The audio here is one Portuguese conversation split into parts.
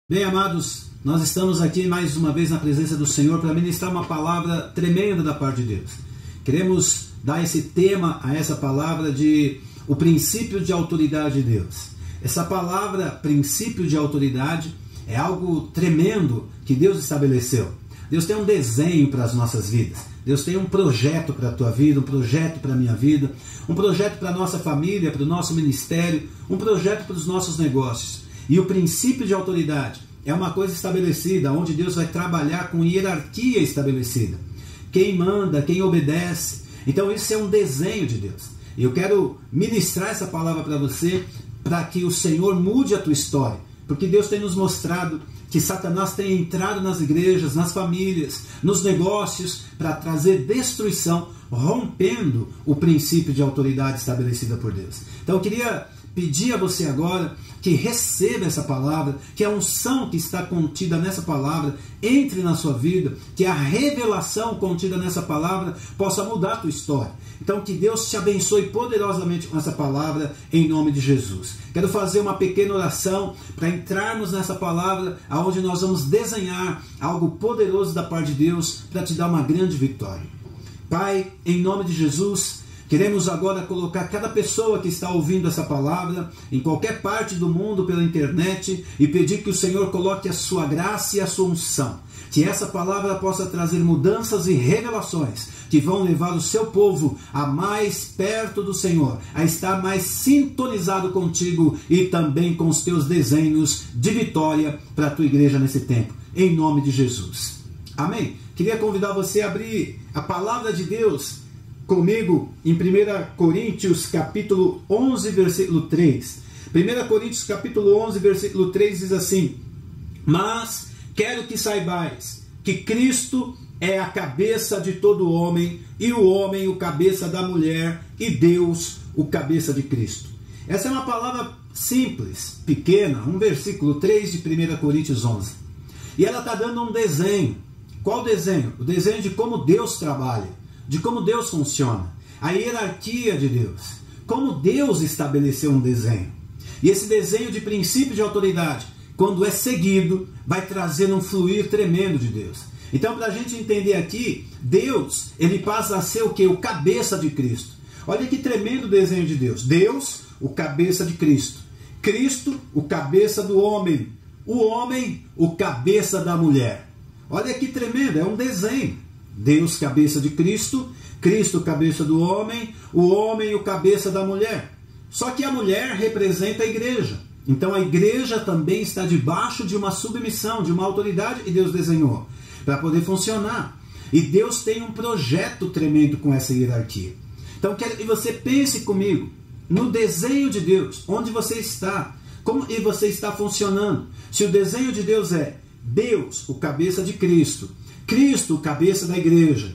Bem, amados, nós estamos aqui mais uma vez na presença do Senhor para ministrar uma palavra tremenda da parte de Deus. Queremos dar esse tema a essa palavra de o princípio de autoridade de Deus. Essa palavra, princípio de autoridade, é algo tremendo que Deus estabeleceu. Deus tem um desenho para as nossas vidas. Deus tem um projeto para a tua vida, um projeto para a minha vida, um projeto para a nossa família, para o nosso ministério, um projeto para os nossos negócios. E o princípio de autoridade é uma coisa estabelecida, onde Deus vai trabalhar com hierarquia estabelecida. Quem manda, quem obedece. Então isso é um desenho de Deus. E eu quero ministrar essa palavra para você, para que o Senhor mude a tua história. Porque Deus tem nos mostrado que Satanás tem entrado nas igrejas, nas famílias, nos negócios, para trazer destruição, rompendo o princípio de autoridade estabelecida por Deus. Então eu queria pedir a você agora que receba essa palavra, que a unção que está contida nessa palavra entre na sua vida, que a revelação contida nessa palavra possa mudar a tua história. Então que Deus te abençoe poderosamente com essa palavra em nome de Jesus. Quero fazer uma pequena oração para entrarmos nessa palavra, onde nós vamos desenhar algo poderoso da parte de Deus para te dar uma grande vitória. Pai, em nome de Jesus, queremos agora colocar cada pessoa que está ouvindo essa palavra em qualquer parte do mundo pela internet e pedir que o Senhor coloque a sua graça e a sua unção. Que essa palavra possa trazer mudanças e revelações que vão levar o seu povo a mais perto do Senhor, a estar mais sintonizado contigo e também com os teus desenhos de vitória para a tua igreja nesse tempo. Em nome de Jesus. Amém? Queria convidar você a abrir a palavra de Deus comigo em 1 Coríntios capítulo 11, versículo 3. 1 Coríntios capítulo 11, versículo 3 diz assim: mas quero que saibais que Cristo é a cabeça de todo homem, e o homem o cabeça da mulher, e Deus o cabeça de Cristo. Essa é uma palavra simples, pequena, um versículo 3 de 1 Coríntios 11. E ela está dando um desenho. Qual desenho? O desenho de como Deus trabalha, de como Deus funciona, a hierarquia de Deus, como Deus estabeleceu um desenho. E esse desenho de princípio de autoridade, quando é seguido, vai trazer um fluir tremendo de Deus. Então, para a gente entender aqui, Deus, ele passa a ser o quê? O cabeça de Cristo. Olha que tremendo desenho de Deus. Deus, o cabeça de Cristo. Cristo, o cabeça do homem. O homem, o cabeça da mulher. Olha que tremendo, é um desenho. Deus, cabeça de Cristo, Cristo, cabeça do homem, o cabeça da mulher. Só que a mulher representa a igreja. Então a igreja também está debaixo de uma submissão, de uma autoridade que Deus desenhou para poder funcionar. E Deus tem um projeto tremendo com essa hierarquia. Então quero que você pense comigo no desenho de Deus, onde você está, como você está funcionando. Se o desenho de Deus é Deus, o cabeça de Cristo, Cristo, o cabeça da igreja,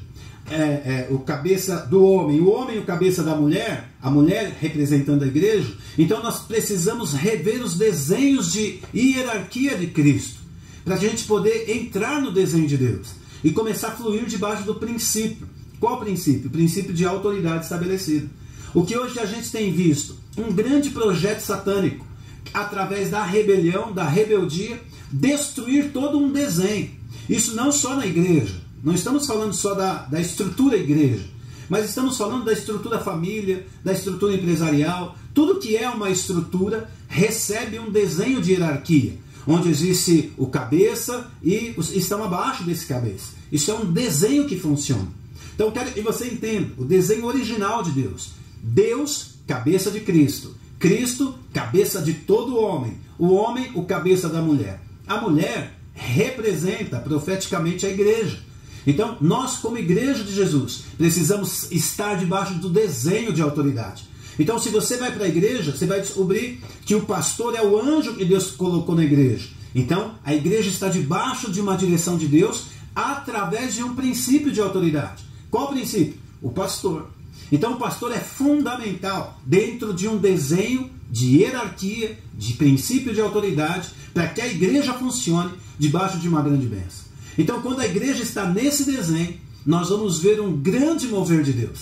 o cabeça do homem, o homem, o cabeça da mulher, a mulher representando a igreja, então nós precisamos rever os desenhos de hierarquia de Cristo, para a gente poder entrar no desenho de Deus e começar a fluir debaixo do princípio. Qual princípio? O princípio de autoridade estabelecida. O que hoje a gente tem visto? Um grande projeto satânico, através da rebelião, da rebeldia, destruir todo um desenho. Isso não só na igreja, não estamos falando só da estrutura igreja, mas estamos falando da estrutura família, da estrutura empresarial. Tudo que é uma estrutura recebe um desenho de hierarquia, onde existe o cabeça e estão abaixo desse cabeça. Isso é um desenho que funciona. Então eu quero que você entenda o desenho original de Deus. Deus, cabeça de Cristo. Cristo, cabeça de todo homem. O homem, o cabeça da mulher. A mulher representa profeticamente a igreja. Então, nós como igreja de Jesus, precisamos estar debaixo do desenho de autoridade. Então, se você vai para a igreja, você vai descobrir que o pastor é o anjo que Deus colocou na igreja. Então, a igreja está debaixo de uma direção de Deus através de um princípio de autoridade. Qual princípio? O pastor. Então o pastor é fundamental dentro de um desenho de hierarquia, de princípio de autoridade, para que a igreja funcione debaixo de uma grande bênção. Então quando a igreja está nesse desenho, nós vamos ver um grande mover de Deus.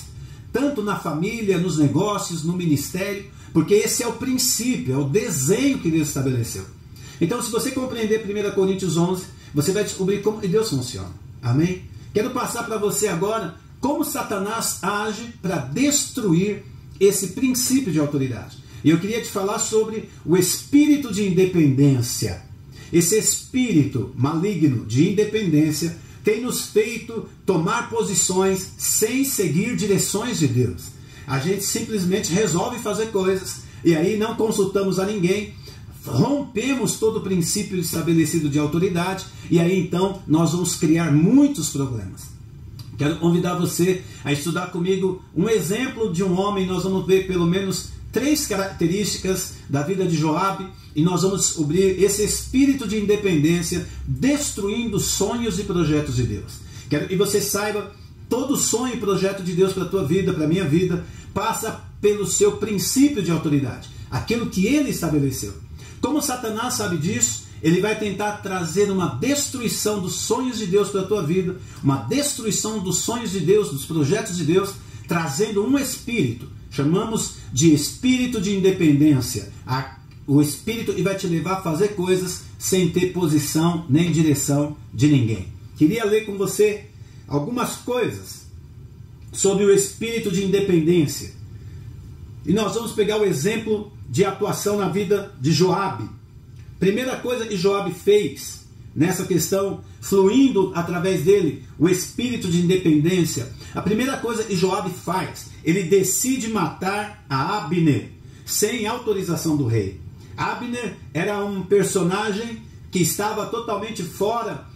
Tanto na família, nos negócios, no ministério, porque esse é o princípio, é o desenho que Deus estabeleceu. Então se você compreender 1 Coríntios 11, você vai descobrir como Deus funciona. Amém? Quero passar para você agora como Satanás age para destruir esse princípio de autoridade. E eu queria te falar sobre o espírito de independência. Esse espírito maligno de independência tem nos feito tomar posições sem seguir direções de Deus. A gente simplesmente resolve fazer coisas e aí não consultamos a ninguém, rompemos todo o princípio estabelecido de autoridade e aí então nós vamos criar muitos problemas. Quero convidar você a estudar comigo um exemplo de um homem. Nós vamos ver pelo menos 3 características da vida de Joabe e nós vamos descobrir esse espírito de independência destruindo sonhos e projetos de Deus. Quero que você saiba, todo sonho e projeto de Deus para a tua vida, para a minha vida, passa pelo seu princípio de autoridade, aquilo que ele estabeleceu. Como Satanás sabe disso, ele vai tentar trazer uma destruição dos sonhos de Deus para a tua vida, uma destruição dos sonhos de Deus, dos projetos de Deus, trazendo um espírito, chamamos de espírito de independência. O espírito que vai te levar a fazer coisas sem ter posição nem direção de ninguém. Queria ler com você algumas coisas sobre o espírito de independência. E nós vamos pegar o exemplo de atuação na vida de Joabe. Primeira coisa que Joabe fez nessa questão, fluindo através dele o espírito de independência, a primeira coisa que Joabe faz, ele decide matar a Abner sem autorização do rei. Abner era um personagem que estava totalmente fora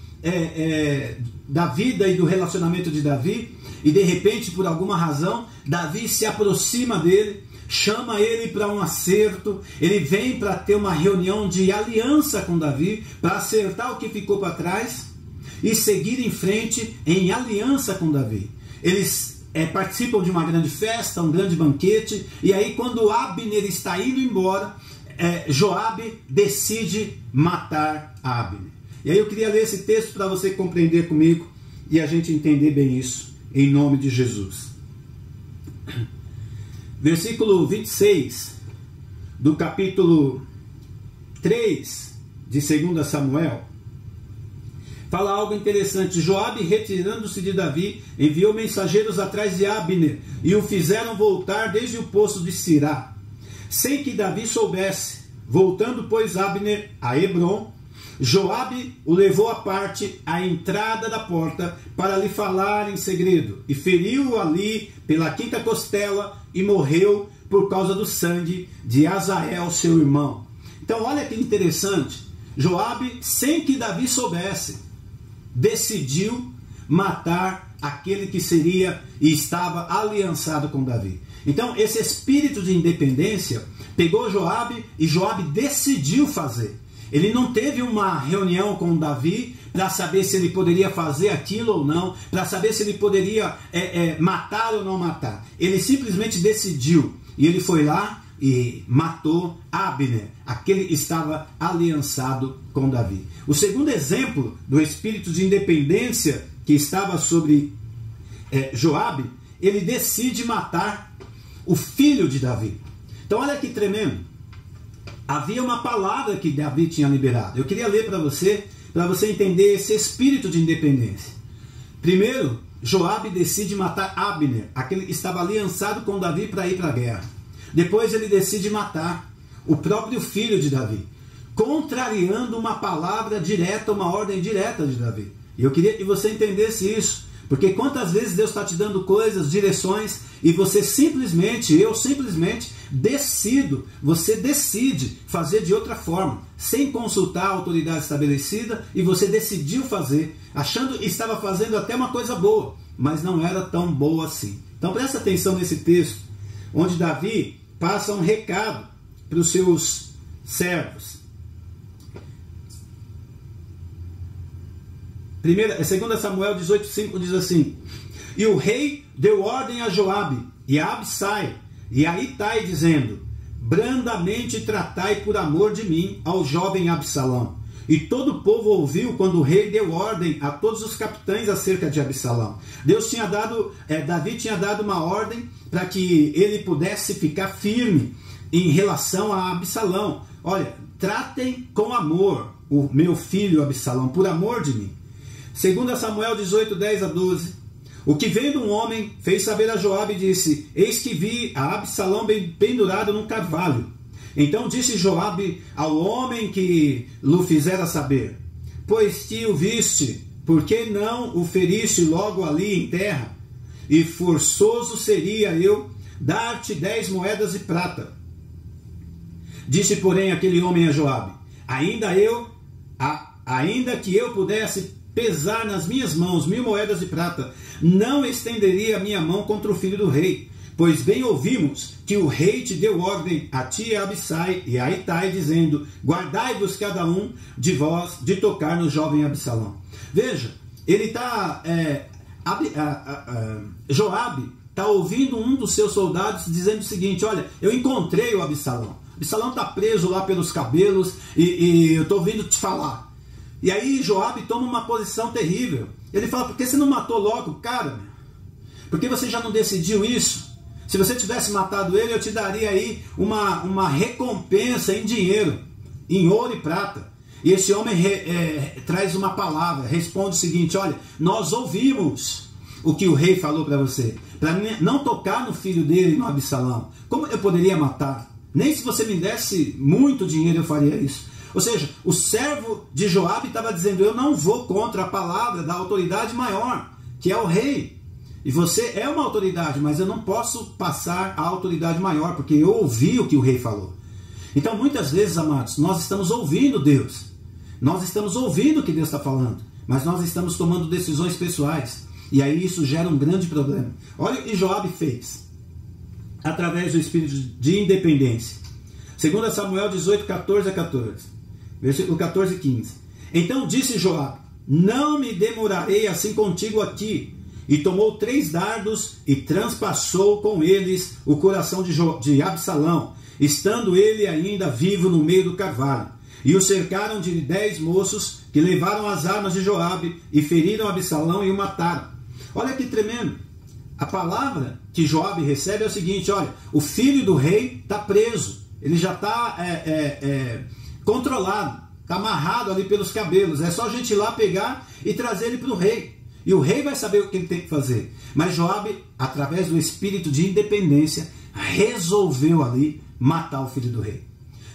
da vida e do relacionamento de Davi, e de repente, por alguma razão, Davi se aproxima dele, chama ele para um acerto, ele vem para ter uma reunião de aliança com Davi, para acertar o que ficou para trás e seguir em frente em aliança com Davi. Eles participam de uma grande festa, um grande banquete, e aí quando Abner está indo embora, Joabe decide matar Abner. E aí eu queria ler esse texto para você compreender comigo e a gente entender bem isso, em nome de Jesus. Versículo 26 do capítulo 3 de 2 Samuel fala algo interessante. Joabe, retirando-se de Davi, enviou mensageiros atrás de Abner e o fizeram voltar desde o poço de Sirá, sem que Davi soubesse. Voltando, pois, Abner a Hebrom, Joabe o levou à parte à entrada da porta para lhe falar em segredo, e feriu-o ali pela 5ª costela e morreu por causa do sangue de Azael, seu irmão. Então olha que interessante, Joabe, sem que Davi soubesse, decidiu matar aquele que seria e estava aliançado com Davi. Então esse espírito de independência pegou Joabe e Joabe decidiu fazer. Ele não teve uma reunião com Davi para saber se ele poderia fazer aquilo ou não, para saber se ele poderia matar ou não matar. Ele simplesmente decidiu, e ele foi lá e matou Abner, aquele que estava aliançado com Davi. O segundo exemplo do espírito de independência que estava sobre Joabe, ele decide matar o filho de Davi. Então olha que tremendo. Havia uma palavra que Davi tinha liberado. Eu queria ler para você entender esse espírito de independência. Primeiro, Joabe decide matar Abner, aquele que estava aliançado com Davi para ir para a guerra. Depois ele decide matar o próprio filho de Davi, contrariando uma palavra direta, uma ordem direta de Davi. E eu queria que você entendesse isso. Porque quantas vezes Deus está te dando coisas, direções, e você eu simplesmente você decide fazer de outra forma, sem consultar a autoridade estabelecida, e você decidiu fazer, achando que estava fazendo até uma coisa boa, mas não era tão boa assim. Então presta atenção nesse texto, onde Davi passa um recado para os seus servos. 2 Samuel 18,5 diz assim: E o rei deu ordem a Joabe e a Abissai e a Itai, dizendo: brandamente tratai por amor de mim ao jovem Absalão. E todo o povo ouviu quando o rei deu ordem a todos os capitães acerca de Absalão. Davi tinha dado uma ordem para que ele pudesse ficar firme em relação a Absalão. Olha, tratem com amor o meu filho Absalão, por amor de mim. 2 Samuel 18, 10 a 12. O que vendo um homem fez saber a Joabe e disse: eis que vi a Absalão pendurado num carvalho. Então disse Joabe ao homem que lhe fizera saber: pois que o viste, por que não o feriste logo ali em terra? E forçoso seria eu dar-te 10 moedas de prata. Disse, porém, aquele homem a Joabe: ainda que eu pudesse pesar nas minhas mãos 1000 moedas de prata, não estenderia a minha mão contra o filho do rei. Pois bem ouvimos que o rei te deu ordem a ti, a Abissai e a Itai, dizendo: guardai-vos cada um de vós de tocar no jovem Absalão. Veja, ele está... Joabe está ouvindo um dos seus soldados dizendo o seguinte: olha, eu encontrei o Absalão. Absalão está preso lá pelos cabelos e eu estou ouvindo te falar. E aí Joabe toma uma posição terrível. Ele fala: por que você não matou logo, cara? Por que você já não decidiu isso? Se você tivesse matado ele, eu te daria aí uma recompensa em dinheiro, em ouro e prata. E esse homem traz uma palavra, responde o seguinte: olha, nós ouvimos o que o rei falou para você, para não tocar no filho dele, no Absalão. Como eu poderia matar? Nem se você me desse muito dinheiro eu faria isso. Ou seja, o servo de Joabe estava dizendo: eu não vou contra a palavra da autoridade maior, que é o rei. E você é uma autoridade, mas eu não posso passar a autoridade maior, porque eu ouvi o que o rei falou. Então, muitas vezes, amados, nós estamos ouvindo Deus. Nós estamos ouvindo o que Deus está falando, mas nós estamos tomando decisões pessoais. E aí isso gera um grande problema. Olha o que Joabe fez, através do espírito de independência. 2 Samuel 18, 14 a 14. Versículo 14 e 15. Então disse Joabe: não me demorarei assim contigo aqui. E tomou 3 dardos e transpassou com eles o coração de Absalão, estando ele ainda vivo no meio do carvalho. E o cercaram de 10 moços, que levaram as armas de Joabe e feriram Absalão e o mataram. Olha que tremendo. A palavra que Joabe recebe é o seguinte: olha, o filho do rei está preso, ele já está controlado, está amarrado ali pelos cabelos, é só a gente ir lá pegar e trazer ele para o rei. E o rei vai saber o que ele tem que fazer. Mas Joabe, através do espírito de independência, resolveu ali matar o filho do rei.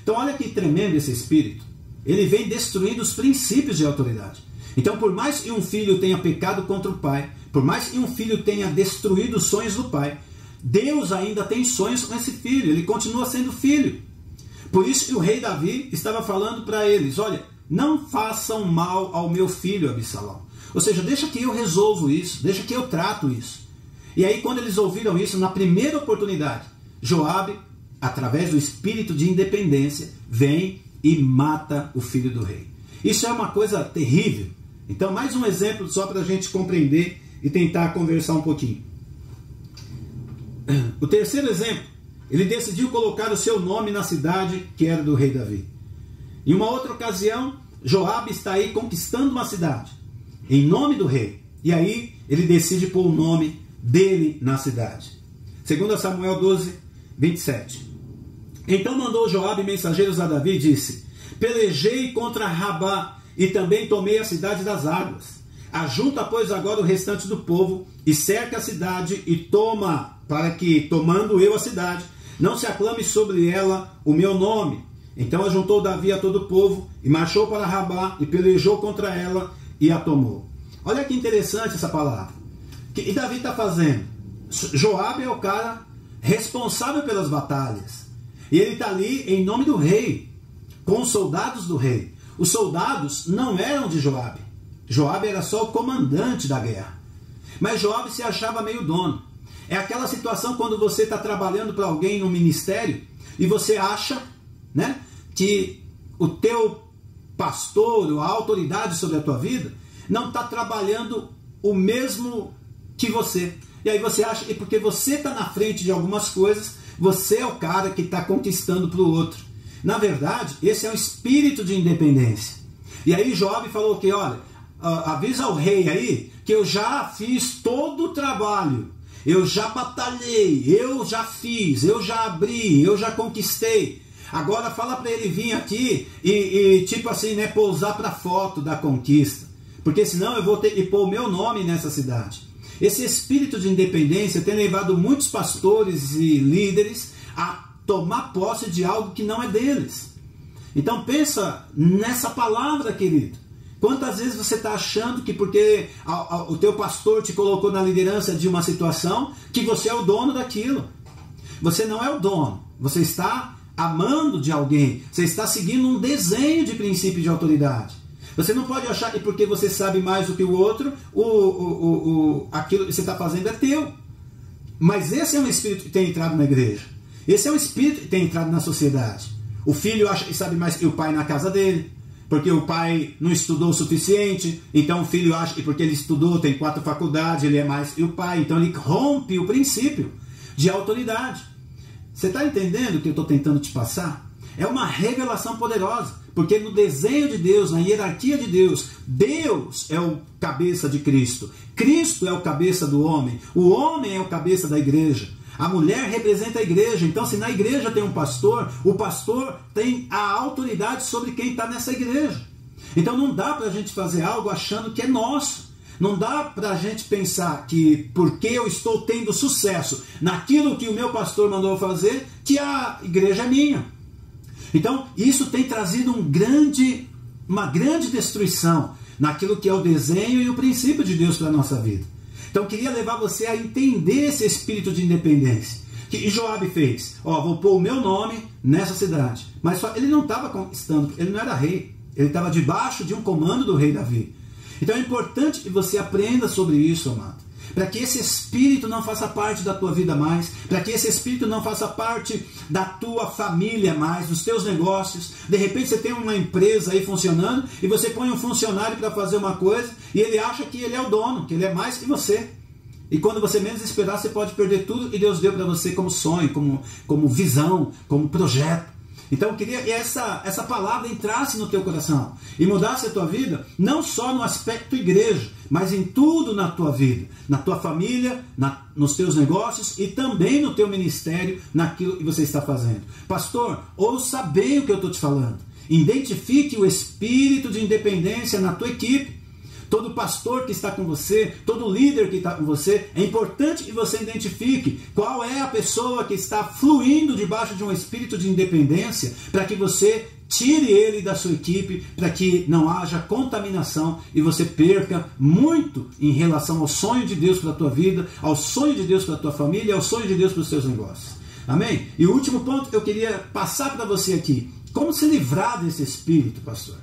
Então olha que tremendo esse espírito. Ele vem destruindo os princípios de autoridade. Então, por mais que um filho tenha pecado contra o pai, por mais que um filho tenha destruído os sonhos do pai, Deus ainda tem sonhos com esse filho. Ele continua sendo filho. Por isso que o rei Davi estava falando para eles: olha, não façam mal ao meu filho Absalão. Ou seja, deixa que eu resolvo isso, deixa que eu trato isso. E aí, quando eles ouviram isso, na primeira oportunidade, Joabe, através do espírito de independência, vem e mata o filho do rei. Isso é uma coisa terrível. Então, mais um exemplo só para a gente compreender e tentar conversar um pouquinho. O terceiro exemplo, ele decidiu colocar o seu nome na cidade que era do rei Davi. Em uma outra ocasião, Joabe está aí conquistando uma cidade, em nome do rei. E aí ele decide pôr o nome dele na cidade. 2 Samuel 12, 27. Então mandou Joabe mensageiros a Davi e disse: pelejei contra Rabá e também tomei a cidade das águas. Ajunta, pois, agora o restante do povo e cerca a cidade e toma, para que, tomando eu a cidade, não se aclame sobre ela o meu nome. Então ajuntou Davi a todo o povo e marchou para Rabá e pelejou contra ela e a tomou. Olha que interessante essa palavra. O que Davi está fazendo? Joabe é o cara responsável pelas batalhas. E ele está ali em nome do rei, com os soldados do rei. Os soldados não eram de Joabe. Joabe era só o comandante da guerra. Mas Joabe se achava meio dono. É aquela situação quando você está trabalhando para alguém no ministério e você acha, né, que o teu pastor ou a autoridade sobre a tua vida não está trabalhando o mesmo que você. E aí você acha que porque você está na frente de algumas coisas, você é o cara que está conquistando para o outro. Na verdade, esse é um espírito de independência. E aí Jobe falou que, olha, avisa ao rei aí que eu já fiz todo o trabalho, eu já batalhei, eu já fiz, eu já abri, eu já conquistei. Agora fala para ele vir aqui e tipo assim, né, pousar para foto da conquista, porque senão eu vou ter que pôr o meu nome nessa cidade. Esse espírito de independência tem levado muitos pastores e líderes a tomar posse de algo que não é deles. Então pensa nessa palavra, querido. Quantas vezes você está achando que porque o teu pastor te colocou na liderança de uma situação, que você é o dono daquilo? Você não é o dono. Você está amando de alguém. Você está seguindo um desenho de princípio de autoridade. Você não pode achar que porque você sabe mais do que o outro, aquilo que você está fazendo é teu. Mas esse é um espírito que tem entrado na igreja. Esse é um espírito que tem entrado na sociedade. O filho acha que sabe mais que o pai na casa dele, porque o pai não estudou o suficiente, então o filho acha que porque ele estudou, tem 4 faculdades, ele é mais que o pai, então ele rompe o princípio de autoridade. Você está entendendo o que eu estou tentando te passar? É uma revelação poderosa, porque no desenho de Deus, na hierarquia de Deus, Deus é o cabeça de Cristo, Cristo é o cabeça do homem, o homem é o cabeça da igreja. A mulher representa a igreja, então se na igreja tem um pastor, o pastor tem a autoridade sobre quem está nessa igreja. Então não dá para a gente fazer algo achando que é nosso. Não dá para a gente pensar que porque eu estou tendo sucesso naquilo que o meu pastor mandou fazer, que a igreja é minha. Então isso tem trazido uma grande destruição naquilo que é o desenho e o princípio de Deus para a nossa vida. Então eu queria levar você a entender esse espírito de independência que Joabe fez. Vou pôr o meu nome nessa cidade. Mas só ele não estava conquistando, ele não era rei. Ele estava debaixo de um comando do rei Davi. Então é importante que você aprenda sobre isso, amado. Para que esse espírito não faça parte da tua vida mais, para que esse espírito não faça parte da tua família mais, dos teus negócios. De repente você tem uma empresa aí funcionando e você põe um funcionário para fazer uma coisa e ele acha que ele é o dono, que ele é mais que você. E quando você menos esperar, você pode perder tudo que Deus deu para você como sonho, como visão, como projeto. Então eu queria que essa palavra entrasse no teu coração e mudasse a tua vida, não só no aspecto igreja, mas em tudo na tua vida, na tua família, nos teus negócios e também no teu ministério, naquilo que você está fazendo. Pastor, ouça bem o que eu estou te falando. Identifique o espírito de independência na tua equipe. Todo pastor que está com você, todo líder que está com você, é importante que você identifique qual é a pessoa que está fluindo debaixo de um espírito de independência, para que você tire ele da sua equipe, para que não haja contaminação e você perca muito em relação ao sonho de Deus para a tua vida, ao sonho de Deus para a tua família, ao sonho de Deus para os seus negócios. Amém? E o último ponto que eu queria passar para você aqui, como se livrar desse espírito, pastor?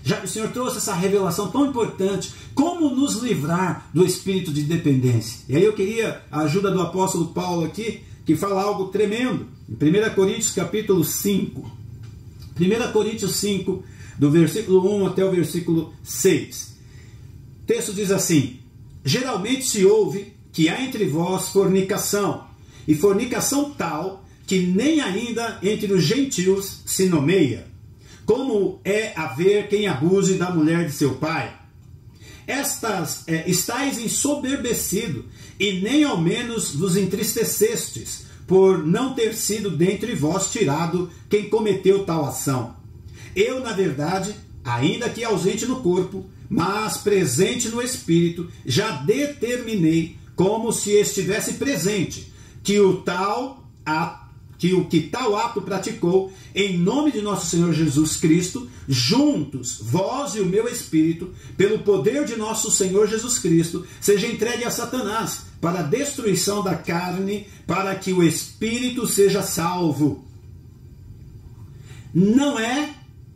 Já que o Senhor trouxe essa revelação tão importante, como nos livrar do espírito de dependência? E aí eu queria a ajuda do apóstolo Paulo aqui, que fala algo tremendo. Em 1 Coríntios capítulo 5. 1 Coríntios 5, do versículo 1 até o versículo 6. O texto diz assim: geralmente se ouve que há entre vós fornicação, e fornicação tal que nem ainda entre os gentios se nomeia. Como é haver quem abuse da mulher de seu pai? Estais ensoberbecido, e nem ao menos vos entristecestes, por não ter sido dentre vós tirado quem cometeu tal ação. Eu, na verdade, ainda que ausente no corpo, mas presente no espírito, já determinei, como se estivesse presente, que o que tal ato praticou, em nome de nosso Senhor Jesus Cristo, juntos, vós e o meu espírito, pelo poder de nosso Senhor Jesus Cristo, seja entregue a Satanás, para a destruição da carne, para que o espírito seja salvo. Não é,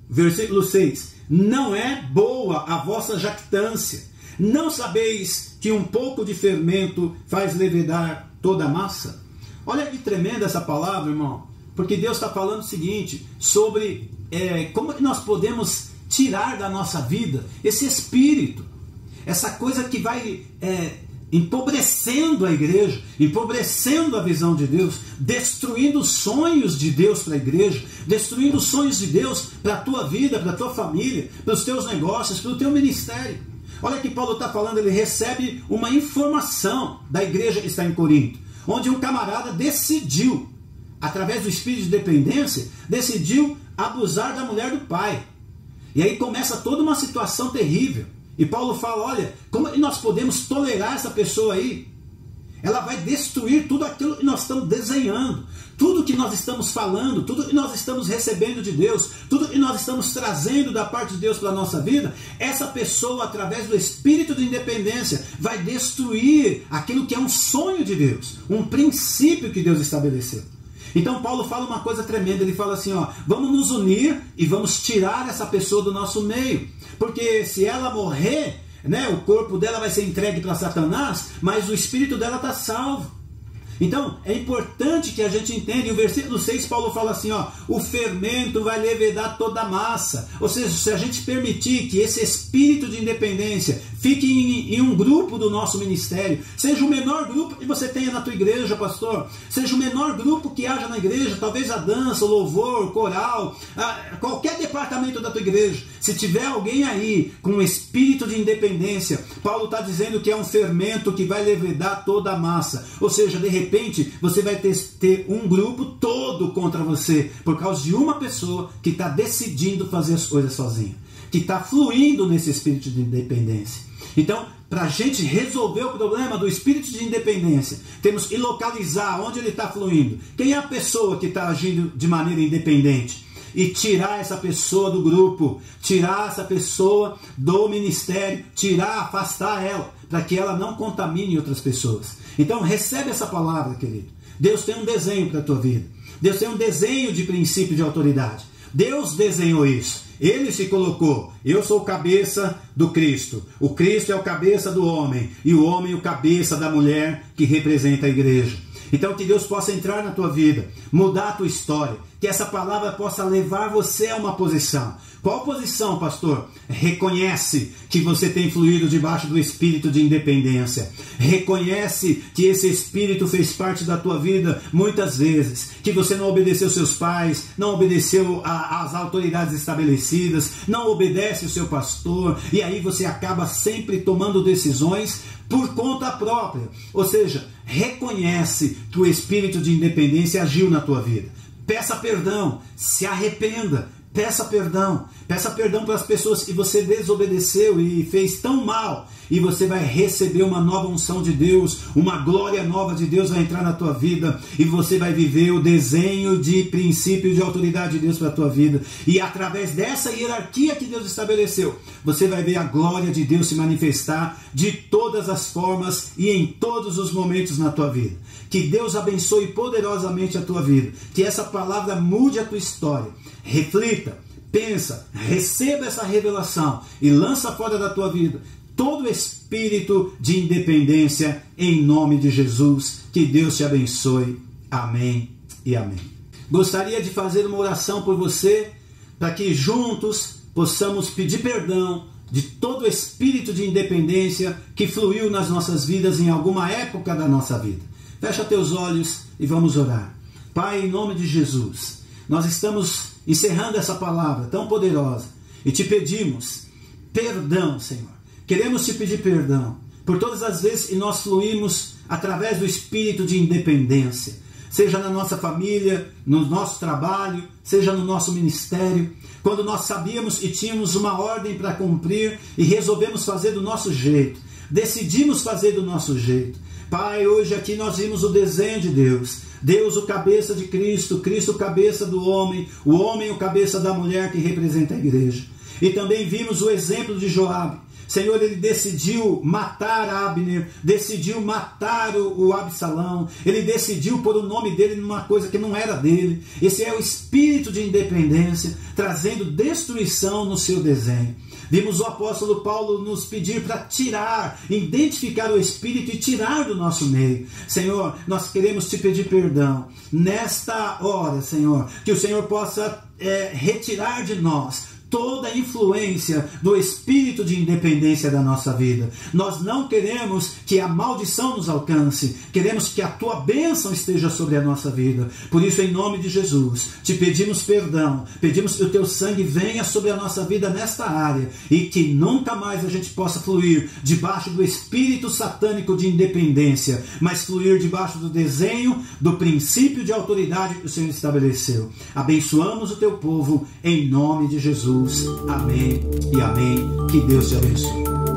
versículo 6, não é boa a vossa jactância. Não sabeis que um pouco de fermento faz levedar toda a massa? Olha que tremenda essa palavra, irmão, porque Deus está falando o seguinte, sobre como nós podemos tirar da nossa vida esse espírito, essa coisa que vai empobrecendo a igreja, empobrecendo a visão de Deus, destruindo os sonhos de Deus para a igreja, destruindo os sonhos de Deus para a tua vida, para a tua família, para os teus negócios, para o teu ministério. Olha que Paulo está falando, ele recebe uma informação da igreja que está em Corinto, onde um camarada decidiu, através do espírito de dependência, decidiu abusar da mulher do pai. E aí começa toda uma situação terrível. E Paulo fala, olha, como nós podemos tolerar essa pessoa aí? Ela vai destruir tudo aquilo que nós estamos desenhando, tudo que nós estamos falando, tudo que nós estamos recebendo de Deus, tudo que nós estamos trazendo da parte de Deus para a nossa vida. Essa pessoa, através do espírito de independência, vai destruir aquilo que é um sonho de Deus, um princípio que Deus estabeleceu. Então Paulo fala uma coisa tremenda, ele fala assim, ó, vamos nos unir e vamos tirar essa pessoa do nosso meio, porque se ela morrer, né, o corpo dela vai ser entregue para Satanás, mas o espírito dela está salvo. Então é importante que a gente entenda, e o versículo 6 Paulo fala assim, ó, o fermento vai levedar toda a massa. Ou seja, se a gente permitir que esse espírito de independência fique em um grupo do nosso ministério, seja o menor grupo que você tenha na tua igreja, pastor, seja o menor grupo que haja na igreja, talvez a dança, o louvor, o coral, qualquer departamento da tua igreja, se tiver alguém aí com um espírito de independência, Paulo está dizendo que é um fermento que vai levedar toda a massa. Ou seja, de repente você vai ter um grupo todo contra você, por causa de uma pessoa que está decidindo fazer as coisas sozinha, que está fluindo nesse espírito de independência. Então, para a gente resolver o problema do espírito de independência, temos que localizar onde ele está fluindo. Quem é a pessoa que está agindo de maneira independente? E tirar essa pessoa do grupo, tirar essa pessoa do ministério, afastar ela, para que ela não contamine outras pessoas. Então recebe essa palavra, querido. Deus tem um desenho para a tua vida. Deus tem um desenho de princípio de autoridade. Deus desenhou isso. Ele se colocou, eu sou o cabeça do Cristo. O Cristo é o cabeça do homem, e o homem o cabeça da mulher que representa a igreja. Então que Deus possa entrar na tua vida, mudar a tua história, que essa palavra possa levar você a uma posição. Qual posição, pastor? Reconhece que você tem fluído debaixo do espírito de independência. Reconhece que esse espírito fez parte da tua vida muitas vezes, que você não obedeceu seus pais, não obedeceu às autoridades estabelecidas, não obedece o seu pastor, e aí você acaba sempre tomando decisões por conta própria. Ou seja, reconhece que o espírito de independência agiu na tua vida. Peça perdão, se arrependa, peça perdão para as pessoas que você desobedeceu e fez tão mal, e você vai receber uma nova unção de Deus, uma glória nova de Deus vai entrar na tua vida, e você vai viver o desenho de princípio de autoridade de Deus para a tua vida, e através dessa hierarquia que Deus estabeleceu, você vai ver a glória de Deus se manifestar de todas as formas e em todos os momentos na tua vida. Que Deus abençoe poderosamente a tua vida, que essa palavra mude a tua história. Reflita, pensa, receba essa revelação e lança fora da tua vida todo espírito de independência em nome de Jesus. Que Deus te abençoe. Amém e amém. Gostaria de fazer uma oração por você, para que juntos possamos pedir perdão de todo espírito de independência que fluiu nas nossas vidas em alguma época da nossa vida. Fecha teus olhos e vamos orar. Pai, em nome de Jesus, nós estamos encerrando essa palavra tão poderosa e te pedimos perdão, Senhor. Queremos te pedir perdão por todas as vezes que nós fluímos através do espírito de independência, seja na nossa família, no nosso trabalho, seja no nosso ministério, quando nós sabíamos que tínhamos uma ordem para cumprir e resolvemos fazer do nosso jeito, decidimos fazer do nosso jeito. Pai, hoje aqui nós vimos o desenho de Deus. Deus o cabeça de Cristo, Cristo o cabeça do homem, o homem o cabeça da mulher que representa a igreja. E também vimos o exemplo de Joabe. Senhor, ele decidiu matar Abner, decidiu matar o Absalão, ele decidiu pôr o nome dele numa coisa que não era dele. Esse é o espírito de independência, trazendo destruição no seu desenho. Vimos o apóstolo Paulo nos pedir para tirar, identificar o espírito e tirar do nosso meio. Senhor, nós queremos te pedir perdão nesta hora, Senhor, que o Senhor possa retirar de nós toda influência do espírito de independência da nossa vida. Nós não queremos que a maldição nos alcance, queremos que a tua bênção esteja sobre a nossa vida. Por isso, em nome de Jesus, te pedimos perdão, pedimos que o teu sangue venha sobre a nossa vida nesta área e que nunca mais a gente possa fluir debaixo do espírito satânico de independência, mas fluir debaixo do desenho, do princípio de autoridade que o Senhor estabeleceu. Abençoamos o teu povo em nome de Jesus. Amém e amém. Que Deus te abençoe.